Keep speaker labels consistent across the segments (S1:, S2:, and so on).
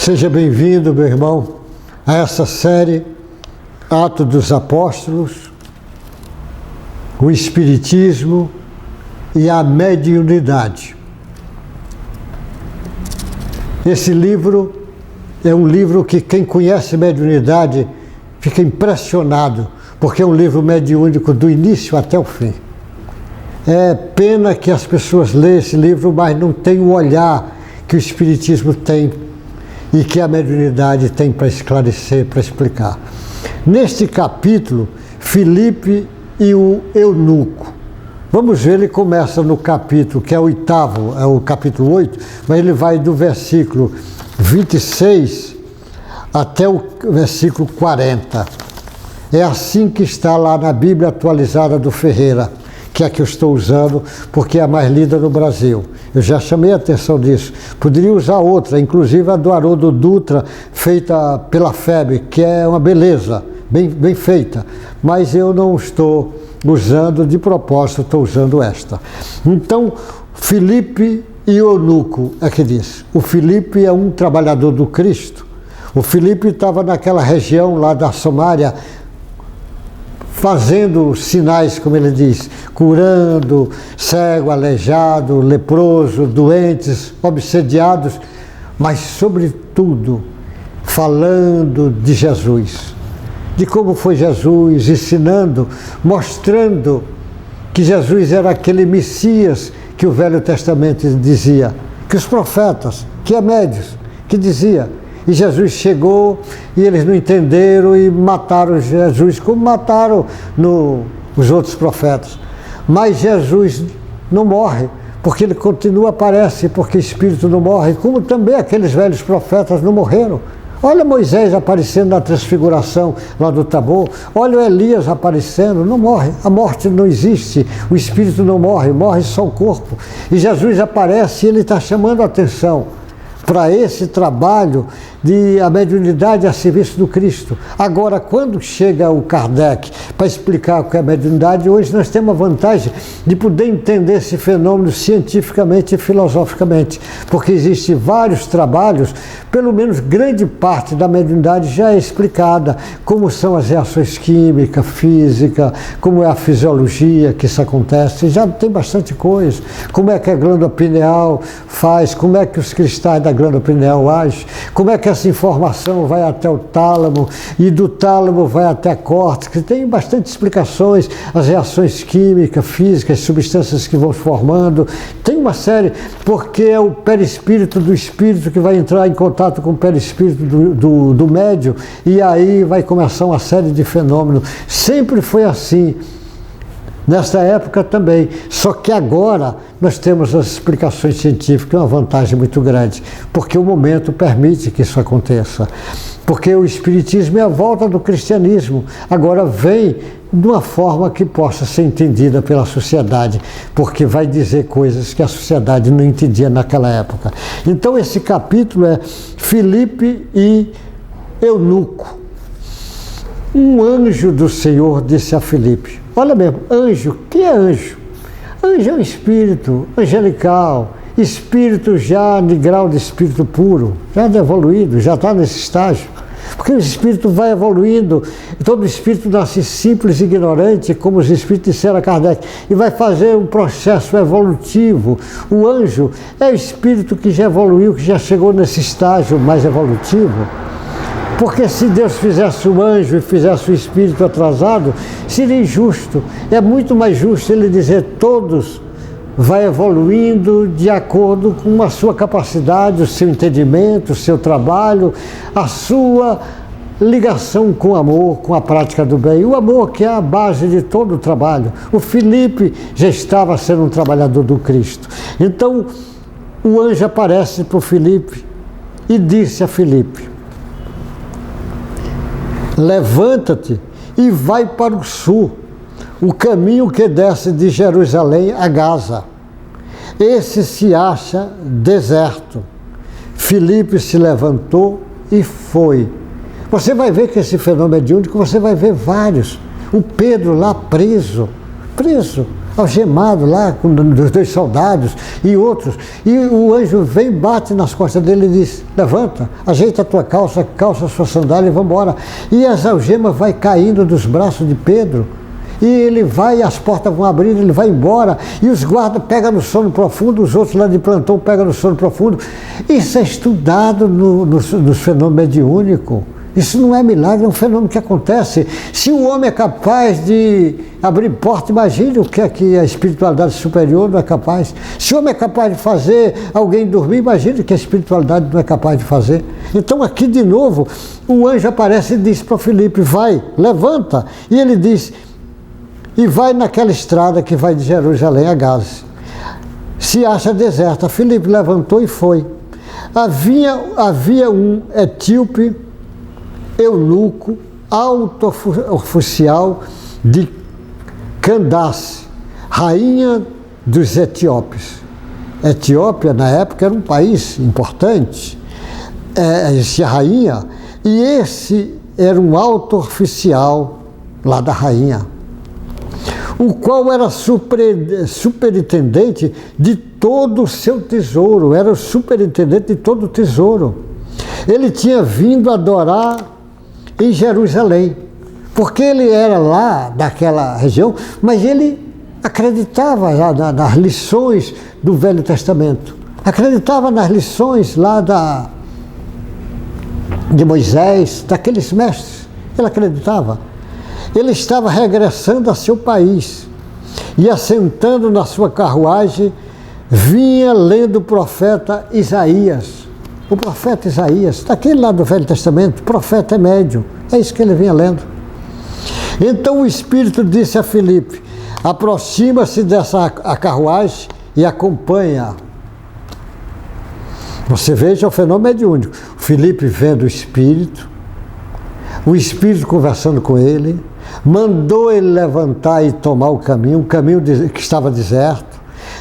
S1: Seja bem-vindo, meu irmão, a essa série Atos dos Apóstolos, o Espiritismo e a Mediunidade. Esse livro é um livro que quem conhece mediunidade fica impressionado, porque é um livro mediúnico do início até o fim. É pena que as pessoas leem esse livro, mas não têm o olhar que o Espiritismo tem e que a mediunidade tem para esclarecer, para explicar. Neste capítulo, Filipe e o eunuco. Vamos ver, ele começa no capítulo, que é o oitavo, é o capítulo 8, mas ele vai do versículo 26 até o versículo 40. É assim que está lá na Bíblia atualizada do Ferreira, que é a que eu estou usando, porque é a mais lida no Brasil. Eu já chamei a atenção disso. Poderia usar outra, inclusive a do Haroldo Dutra, feita pela FEB, que é uma beleza, bem feita. Mas eu não estou usando de propósito, estou usando esta. Então, Filipe e eunuco é que diz. O Filipe é um trabalhador do Cristo. O Filipe estava naquela região lá da Somália, fazendo sinais, como ele diz, curando cego, aleijado, leproso, doentes, obsediados, mas sobretudo falando de Jesus, de como foi Jesus, ensinando, mostrando que Jesus era aquele Messias que o Velho Testamento dizia, que os profetas, que Amédios, que dizia. E Jesus chegou e eles não entenderam e mataram Jesus, como mataram os outros profetas. Mas Jesus não morre, porque ele continua, aparece, porque o Espírito não morre, como também aqueles velhos profetas não morreram. Olha Moisés aparecendo na transfiguração lá do Tabor, olha o Elias aparecendo, não morre, a morte não existe, o Espírito não morre, morre só o corpo. E Jesus aparece e ele está chamando a atenção para esse trabalho de a mediunidade a serviço do Cristo. Agora, quando chega o Kardec para explicar o que é a mediunidade, hoje nós temos a vantagem de poder entender esse fenômeno cientificamente e filosoficamente, porque existem vários trabalhos, pelo menos grande parte da mediunidade já é explicada, como são as reações químicas, física, como é a fisiologia que isso acontece, já tem bastante coisa, como é que a glândula pineal faz, como é que os cristais da glândula pineal agem, como é que essa informação vai até o tálamo e do tálamo vai até a córtex, tem bastante explicações, as reações químicas, físicas, substâncias que vão se formando, tem uma série, porque é o perispírito do espírito que vai entrar em contato com o perispírito do médium e aí vai começar uma série de fenômenos. Sempre foi assim. Nesta época também, só que agora nós temos as explicações científicas, uma vantagem muito grande, porque o momento permite que isso aconteça. Porque o Espiritismo é a volta do cristianismo, agora vem de uma forma que possa ser entendida pela sociedade, porque vai dizer coisas que a sociedade não entendia naquela época. Então esse capítulo é Filipe e eunuco. Um anjo do Senhor disse a Filipe, olha mesmo, anjo, o que é anjo? Anjo é um espírito angelical, espírito já de grau de espírito puro, já evoluído, já está nesse estágio. Porque o espírito vai evoluindo, todo espírito nasce simples e ignorante, como os espíritos disseram a Kardec, e vai fazer um processo evolutivo. O anjo é o espírito que já evoluiu, que já chegou nesse estágio mais evolutivo. Porque se Deus fizesse o anjo e fizesse o espírito atrasado, seria injusto. É muito mais justo ele dizer todos vai evoluindo de acordo com a sua capacidade, o seu entendimento, o seu trabalho, a sua ligação com o amor, com a prática do bem. O amor que é a base de todo o trabalho. O Filipe já estava sendo um trabalhador do Cristo. Então, o anjo aparece para o Filipe e disse a Filipe, levanta-te e vai para o sul, o caminho que desce de Jerusalém a Gaza. Esse se acha deserto. Filipe se levantou e foi. Você vai ver que esse fenômeno mediúnico, você vai ver vários. O Pedro lá preso, algemado lá, com os 2 soldados e outros. E o anjo vem, bate nas costas dele e diz: levanta, ajeita a tua calça, calça a sua sandália e vamos embora. E as algemas vai caindo dos braços de Pedro. E ele vai, as portas vão abrindo, ele vai embora, e os guardas pegam no sono profundo, os outros lá de plantão pegam no sono profundo. Isso é estudado no fenômeno mediúnico. Isso não é milagre, é um fenômeno que acontece. Se o homem é capaz de abrir porta, imagine o que é que a espiritualidade superior não é capaz. Se o homem é capaz de fazer alguém dormir, imagine o que a espiritualidade não é capaz de fazer. Então aqui de novo, o anjo aparece e diz para Filipe: vai, levanta. E ele diz: e vai naquela estrada que vai de Jerusalém a Gaza. Se acha deserta. Filipe levantou e foi. Havia um etíope, eunuco, alto oficial de Candace, rainha dos etíopes. Etiópia, na época, era um país importante. Esse rainha, e esse era um alto oficial lá da rainha, o qual era superintendente de todo o seu tesouro, era o superintendente de todo o tesouro. Ele tinha vindo adorar em Jerusalém, porque ele era lá daquela região, mas ele acreditava nas lições do Velho Testamento, acreditava nas lições lá de Moisés, daqueles mestres, ele acreditava. Ele estava regressando a seu país e, assentando na sua carruagem, vinha lendo o profeta Isaías. O profeta Isaías, daquele lá do Velho Testamento, profeta é médium, é isso que ele vinha lendo. Então o Espírito disse a Filipe: aproxima-se dessa carruagem e acompanha. Você veja o fenômeno mediúnico. Filipe vendo o Espírito conversando com ele, mandou ele levantar e tomar o caminho que estava deserto.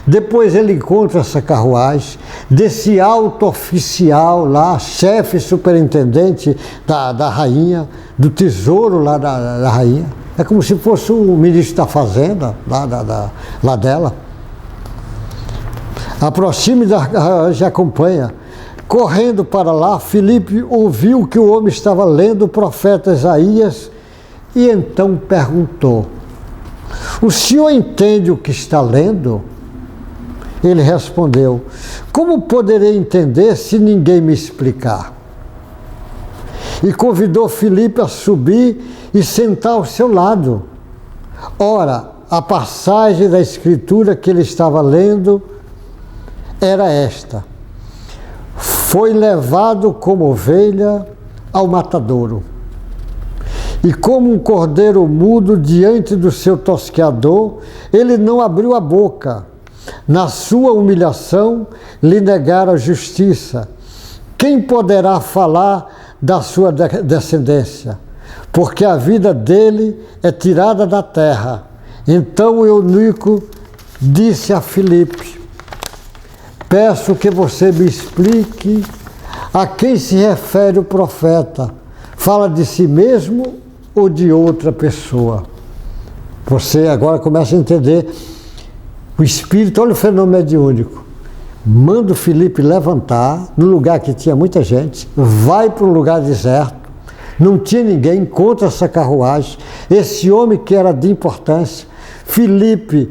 S1: Depois ele encontra essa carruagem desse alto oficial lá, chefe superintendente da rainha, do tesouro lá da rainha. É como se fosse o ministro da fazenda lá dela. Aproxime da carruagem e acompanha. Correndo para lá, Filipe ouviu que o homem estava lendo o profeta Isaías e então perguntou: o senhor entende o que está lendo? Ele respondeu: como poderei entender se ninguém me explicar? E convidou Filipe a subir e sentar ao seu lado. Ora, a passagem da Escritura que ele estava lendo era esta: foi levado como ovelha ao matadouro, e como um cordeiro mudo diante do seu tosqueador, ele não abriu a boca. Na sua humilhação lhe negaram a justiça. Quem poderá falar da sua descendência? Porque a vida dele é tirada da terra. Então o eunuco disse a Filipe: peço que você me explique a quem se refere o profeta. Fala de si mesmo ou de outra pessoa? Você agora começa a entender o Espírito. Olha o fenômeno mediúnico. Manda o Filipe levantar no lugar que tinha muita gente, vai para um lugar deserto, não tinha ninguém, encontra essa carruagem, esse homem que era de importância. Filipe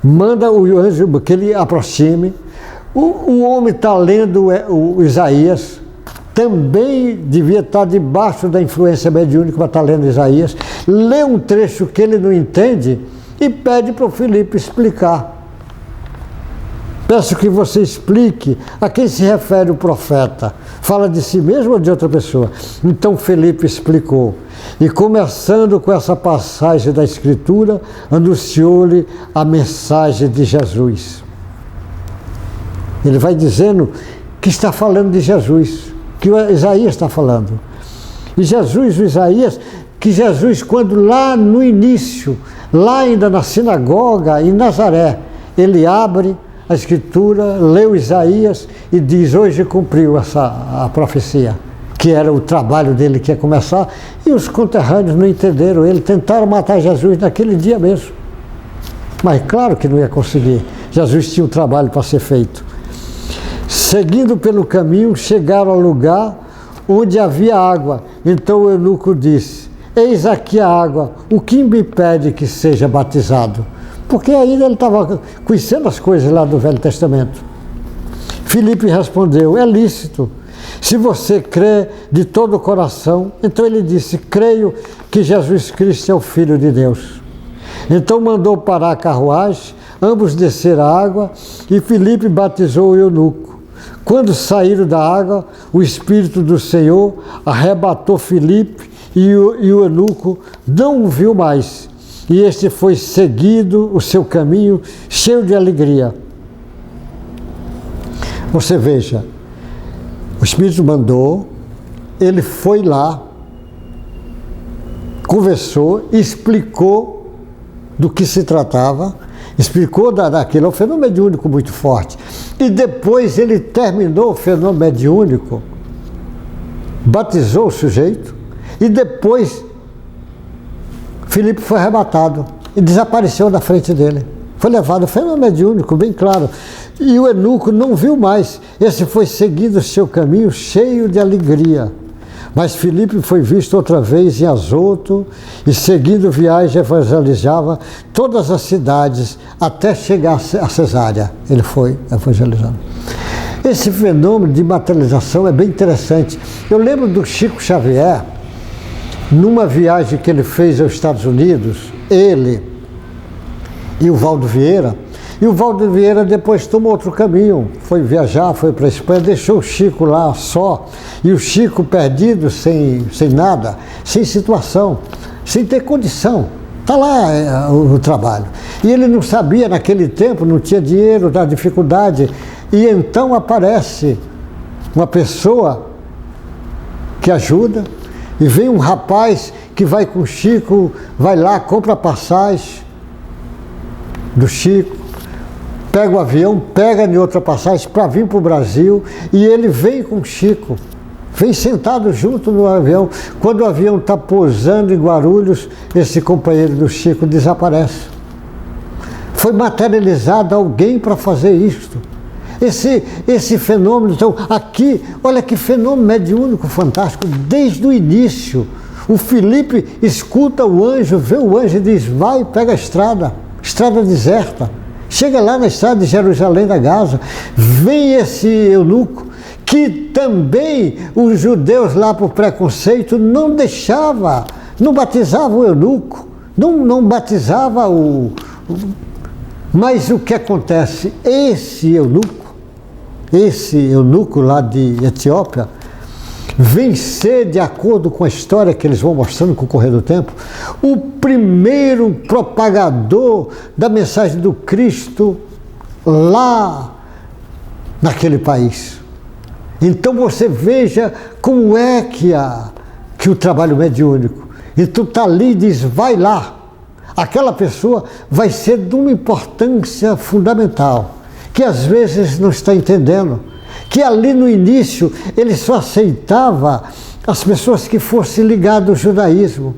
S1: manda o anjo que ele aproxime. O homem está lendo o Isaías, também devia estar debaixo da influência mediúnica para estar lendo Isaías, lê um trecho que ele não entende e pede para o Filipe explicar. Peço que você explique a quem se refere o profeta. Fala de si mesmo ou de outra pessoa? Então Filipe explicou. E começando com essa passagem da Escritura, anunciou-lhe a mensagem de Jesus. Ele vai dizendo que está falando de Jesus, que o Isaías está falando. E Jesus, o Isaías, que Jesus, quando lá no início, lá ainda na sinagoga, em Nazaré, ele abre a Escritura, lê o Isaías e diz: hoje cumpriu a profecia, que era o trabalho dele que ia começar, e os conterrâneos não entenderam ele, tentaram matar Jesus naquele dia mesmo. Mas claro que não ia conseguir. Jesus tinha um trabalho para ser feito. Seguindo pelo caminho, chegaram ao lugar onde havia água. Então o eunuco disse: eis aqui a água, o que me impede que seja batizado? Porque ainda ele estava conhecendo as coisas lá do Velho Testamento. Filipe respondeu: é lícito, se você crê de todo o coração. Então ele disse: creio que Jesus Cristo é o Filho de Deus. Então mandou parar a carruagem, ambos desceram a água e Filipe batizou o eunuco. Quando saíram da água, o Espírito do Senhor arrebatou Filipe e o eunuco não o viu mais. E este foi seguido o seu caminho cheio de alegria. Você veja, o Espírito mandou, ele foi lá, conversou, explicou do que se tratava, explicou daquilo, é um fenômeno mediúnico muito forte. E depois ele terminou o fenômeno mediúnico, batizou o sujeito, e depois Filipe foi arrebatado e desapareceu da frente dele. Foi levado, foi um mediúnico, bem claro. E o eunuco não viu mais. Esse foi seguindo o seu caminho cheio de alegria. Mas Filipe foi visto outra vez em Azoto e, seguindo viagem, evangelizava todas as cidades até chegar a Cesárea. Ele foi evangelizando. Esse fenômeno de materialização é bem interessante. Eu lembro do Chico Xavier, numa viagem que ele fez aos Estados Unidos, ele e o Valdo Vieira. E o Valdo Vieira depois tomou outro caminho, foi viajar, foi para a Espanha, deixou o Chico lá só, e o Chico perdido, sem nada, sem situação, sem ter condição. Está lá o trabalho. E ele não sabia, naquele tempo, não tinha dinheiro, da dificuldade, e então aparece uma pessoa que ajuda, e vem um rapaz que vai com o Chico, vai lá, compra a passagem do Chico, pega o avião, pega em outra passagem para vir para o Brasil, e ele vem com o Chico, vem sentado junto no avião. Quando o avião está pousando em Guarulhos, esse companheiro do Chico desaparece. Foi materializado alguém para fazer isto. Esse fenômeno, então, aqui, olha que fenômeno mediúnico fantástico, desde o início. O Filipe escuta o anjo, vê o anjo e diz: vai, pega a estrada deserta. Chega lá na estrada de Jerusalém da Gaza, vem esse eunuco, que também os judeus lá por preconceito não deixava, não batizava o eunuco, não batizava mas o que acontece? Esse eunuco lá de Etiópia, vem ser, de acordo com a história que eles vão mostrando com o correr do tempo, o primeiro propagador da mensagem do Cristo lá naquele país. Então você veja como é que o trabalho mediúnico. E tu está ali e diz: vai lá. Aquela pessoa vai ser de uma importância fundamental, que às vezes não está entendendo. Que ali no início ele só aceitava as pessoas que fossem ligadas ao judaísmo.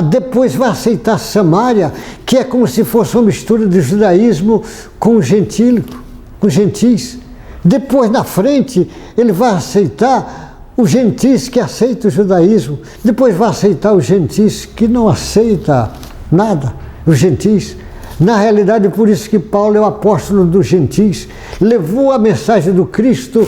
S1: Depois vai aceitar Samaria, que é como se fosse uma mistura de judaísmo com gentis. Depois, na frente, ele vai aceitar os gentis que aceitam o judaísmo. Depois vai aceitar os gentis que não aceitam nada, os gentis. Na realidade, por isso que Paulo é o apóstolo dos gentis, levou a mensagem do Cristo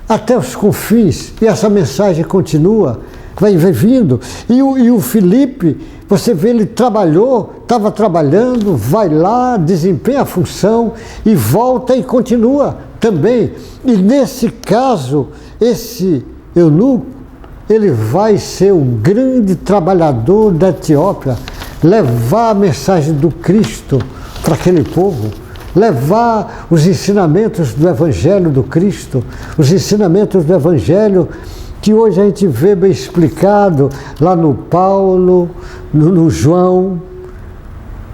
S1: até os confins, e essa mensagem continua, vai vindo. E o Filipe, você vê, ele estava trabalhando, vai lá, desempenha a função e volta e continua também. E nesse caso, esse eunuco, ele vai ser o grande trabalhador da Etiópia, levar a mensagem do Cristo para aquele povo, levar os ensinamentos do Evangelho do Cristo, os ensinamentos do Evangelho que hoje a gente vê bem explicado lá no Paulo, no João,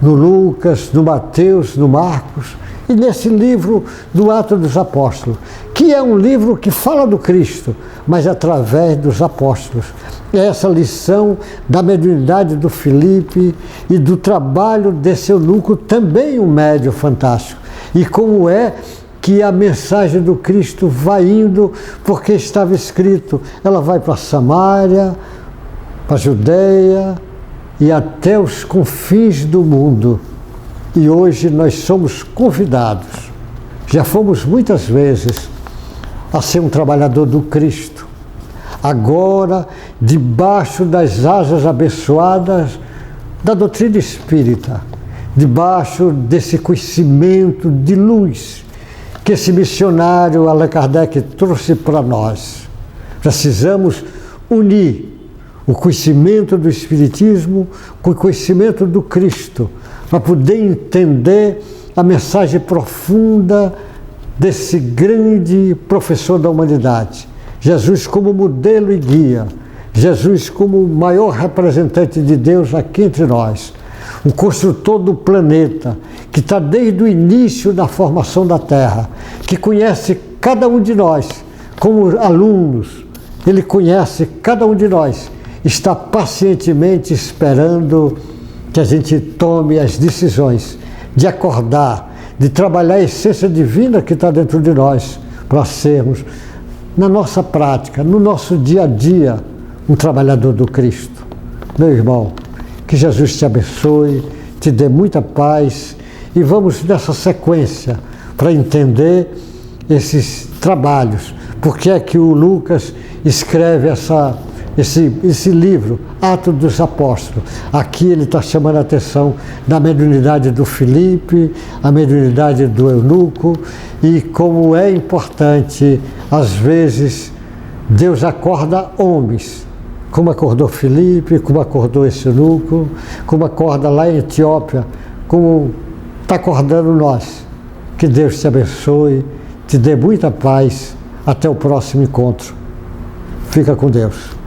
S1: no Lucas, no Mateus, no Marcos, E nesse livro do Atos dos Apóstolos, que é um livro que fala do Cristo, mas através dos apóstolos. É essa lição da mediunidade do Filipe e do trabalho desse eunuco, também um médium fantástico. E como é que a mensagem do Cristo vai indo, porque estava escrito, ela vai para Samaria, para a Judeia e até os confins do mundo. E hoje nós somos convidados, já fomos muitas vezes, a ser um trabalhador do Cristo. Agora, debaixo das asas abençoadas da doutrina espírita, debaixo desse conhecimento de luz que esse missionário Allan Kardec trouxe para nós. Precisamos unir o conhecimento do Espiritismo com o conhecimento do Cristo, para poder entender a mensagem profunda desse grande professor da humanidade. Jesus como modelo e guia, Jesus como o maior representante de Deus aqui entre nós, o construtor do planeta, que está desde o início da formação da Terra, que conhece cada um de nós como alunos, ele conhece cada um de nós, está pacientemente esperando que a gente tome as decisões de acordar, de trabalhar a essência divina que está dentro de nós, para sermos, na nossa prática, no nosso dia a dia, um trabalhador do Cristo. Meu irmão, que Jesus te abençoe, te dê muita paz e vamos nessa sequência para entender esses trabalhos. Por que é que o Lucas escreve esse livro, Atos dos Apóstolos? Aqui ele está chamando a atenção da mediunidade do Filipe, a mediunidade do eunuco e como é importante, às vezes, Deus acorda homens, como acordou Filipe, como acordou esse eunuco, como acorda lá em Etiópia, como está acordando nós. Que Deus te abençoe, te dê muita paz. Até o próximo encontro. Fica com Deus.